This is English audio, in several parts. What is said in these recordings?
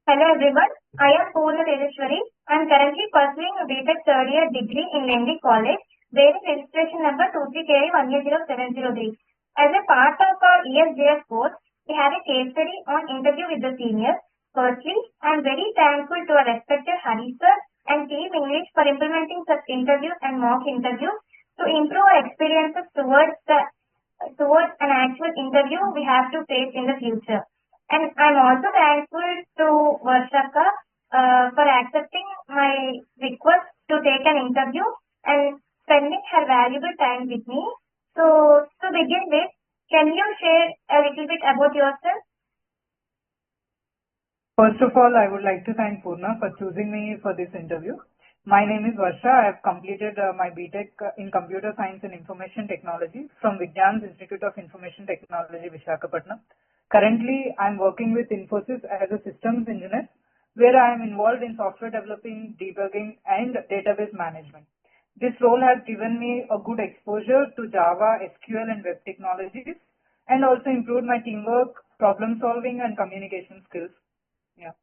Hello everyone, I am Poorna Tejaswari. I am currently pursuing a BTech third year degree in LENDI College, bearing registration number 23KI180703. As a part of our ESJS course, we have a case study on interview with the seniors. Firstly, I am very thankful to our respected Hari sir and Team English for implementing such interviews and mock interviews to improve our experiences towards an actual interview we have to face in the future. And I'm also thankful to Varshaka for accepting my request to take an interview and spending her valuable time with me. So, to begin with, can you share a little bit about yourself? First of all, I would like to thank Poorna for choosing me for this interview. My name is Varsha. I have completed my BTech in Computer Science and Information Technology from Vigyan's Institute of Information Technology, Visakhapatnam. Currently, I am working with Infosys as a systems engineer, where I am involved in software developing, debugging, and database management. This role has given me a good exposure to Java, SQL, and web technologies, and also improved my teamwork, problem solving, and communication skills. Yeah.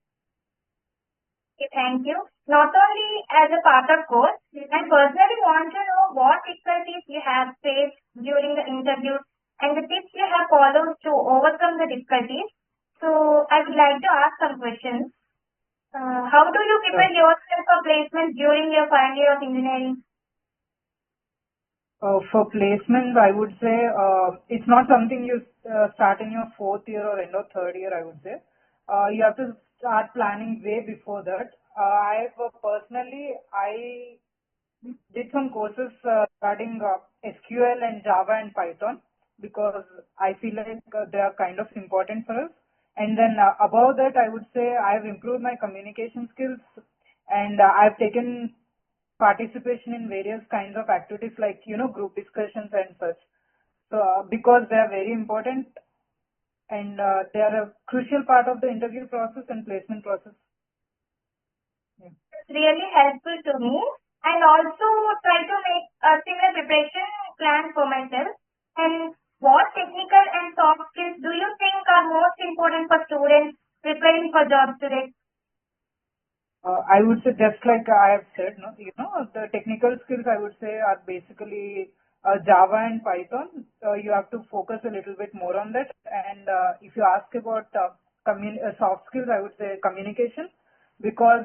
Okay, thank you. Not only as a part of course, I personally want to know what difficulties you have faced during the interview and the tips you have followed to overcome the difficulties. So I would like to ask some questions. How do you prepare yourself for placement during your final year of engineering? For placement, I would say it's not something you start in your fourth year or end of third year, I would say. You have to start planning way before that. I did some courses starting SQL and Java and Python because I feel like they are kind of important for us. And then above that, I would say I've improved my communication skills and I've taken participation in various kinds of activities like, group discussions and such. So because they are very important and they are a crucial part of the interview process and placement process. Yeah. It's really helpful to me and also try to make a similar preparation plan for myself. And what technical and soft skills do you think are most important for students preparing for jobs today? I would say just like I have said, the technical skills I would say are basically Java and Python. You have to focus a little bit more on that. And if you ask about soft skills, I would say communication because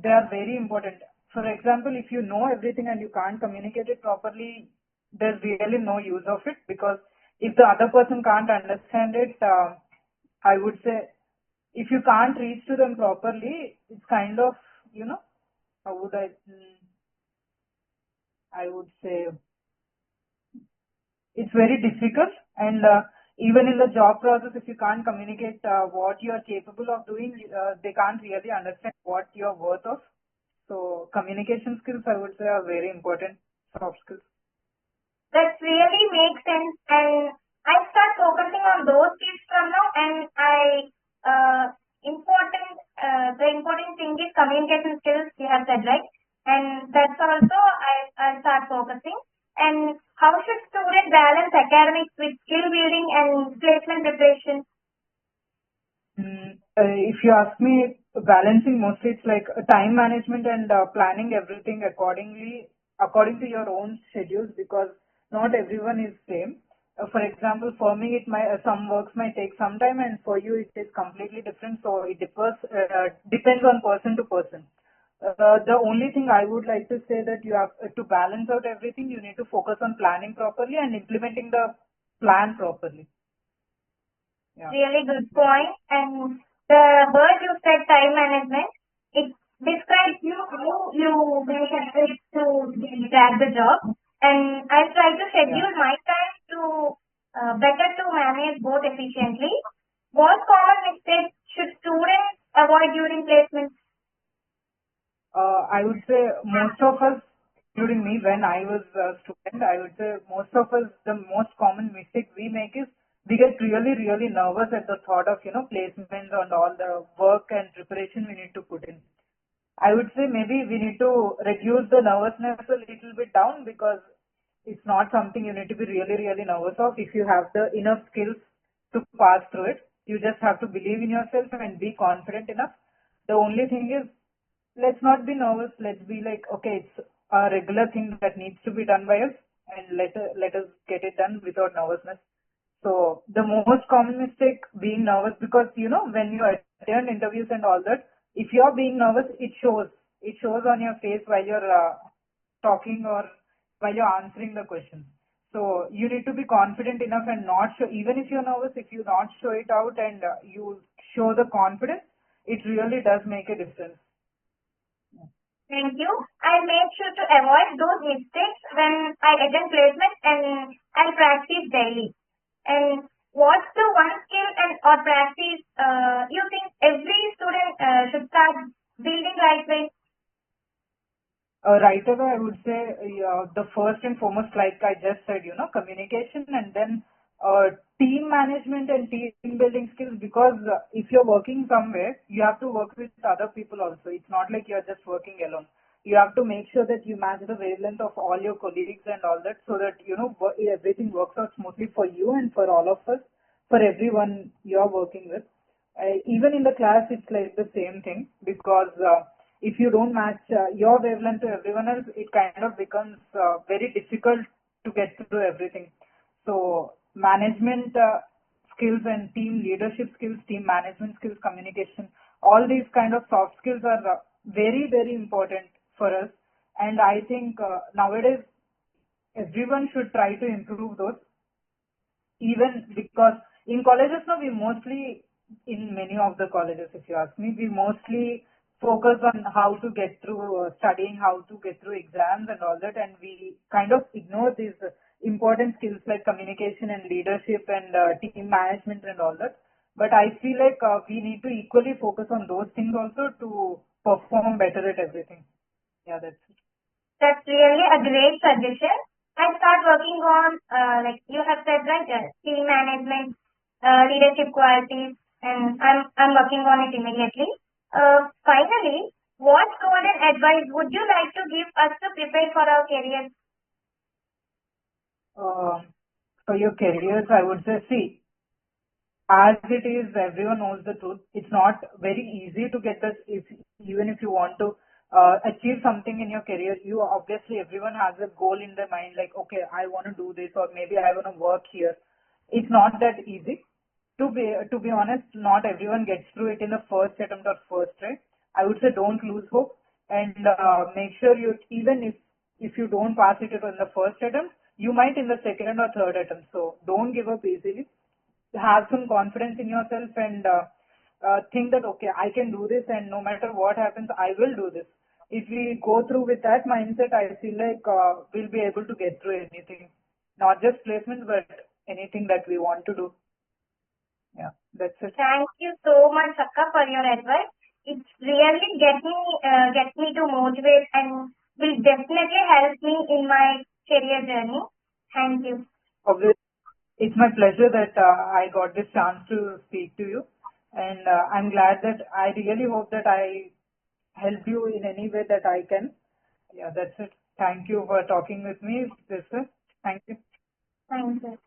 they are very important. For example, if you know everything and you can't communicate it properly, there's really no use of it because if the other person can't understand it, I would say if you can't reach to them properly, it's kind of, how would I would say it's very difficult. And even in the job process, if you can't communicate what you are capable of doing, they can't really understand what you're worth of. So communication skills, I would say, are very important soft skills. That really makes sense. And I start focusing on those skills from now and the important thing is communication skills, you have said, right? And that's also I'll start focusing. And how should students balance academics with skill building and placement preparation? If you ask me, balancing mostly it's like time management and planning everything according to your own schedules because not everyone is same. For example, for me, some works might take some time, and for you, it is completely different. So it depends on person to person. The only thing I would like to say that you have to balance out everything. You need to focus on planning properly and implementing the plan properly. Yeah. Really good point. And the word you said, time management, it describes how you make efforts to grab the job. And I'll try to schedule my time to better to manage both efficiently. What common mistakes should students avoid during placement? I would say most of us, including me, when I was a student, I would say most of us, the most common mistake we make is we get really, really nervous at the thought of, placements and all the work and preparation we need to put in. I would say maybe we need to reduce the nervousness a little bit down because it's not something you need to be really, really nervous of. If you have the enough skills to pass through it, you just have to believe in yourself and be confident enough. The only thing is, let's not be nervous. Let's be like, okay, it's a regular thing that needs to be done by us, and let us get it done without nervousness. So the most common mistake being nervous, because when you attend interviews and all that, if you're being nervous, it shows. It shows on your face while you're talking or while you're answering the questions. So you need to be confident enough and not show, even if you're nervous, if you not show it out and you show the confidence, it really does make a difference. Thank you. I make sure to avoid those mistakes when I attend placement and practice daily. And what's the one skill and or practice you think every student should start building right away? Right away, I would say the first and foremost, like I just said, communication, and then team management and team building skills. Because if you're working somewhere, you have to work with other people also. It's not like you're just working alone. You have to make sure that you match the wavelength of all your colleagues and all that, so that everything works out smoothly for you and for all of us, for everyone you're working with. Even in the class, it's like the same thing, because if you don't match your wavelength to everyone else, it kind of becomes very difficult to get through everything. So management skills and team leadership skills, team management skills, communication, all these kind of soft skills are very, very important for us. And I think nowadays everyone should try to improve those, even because in colleges now we mostly, in many of the colleges, if you ask me, we mostly focus on how to get through studying, how to get through exams and all that, and we kind of ignore these important skills like communication and leadership and team management and all that. But I feel like we need to equally focus on those things also to perform better at everything. Yeah, that's it. That's really a great suggestion. I start working on, like you have said, right, team management, leadership qualities, and I'm working on it immediately. Finally, what golden advice would you like to give us to prepare for our careers? For your careers, I would say, see, as it is, everyone knows the truth. It's not very easy to get this. If even if you want to achieve something in your career, you obviously, everyone has a goal in their mind, like, okay, I want to do this, or maybe I want to work here. It's not that easy. To be honest, not everyone gets through it in the first attempt or first try. I would say don't lose hope, and make sure you, even if you don't pass it in the first attempt, you might in the second or third attempt. So don't give up easily. Have some confidence in yourself, and think that, okay, I can do this, and no matter what happens, I will do this. If we go through with that mindset, I feel like we'll be able to get through anything, not just placement, but anything that we want to do. Yeah, that's it. Thank you so much, Akka, for your advice. It's really get me to motivate and will definitely help me in my career journey. Thank you. Obviously, it's my pleasure that I got this chance to speak to you, and I'm glad that I really hope that I help you in any way that I can. Yeah, that's it. Thank you for talking with me, sister. Thank you. Thank you.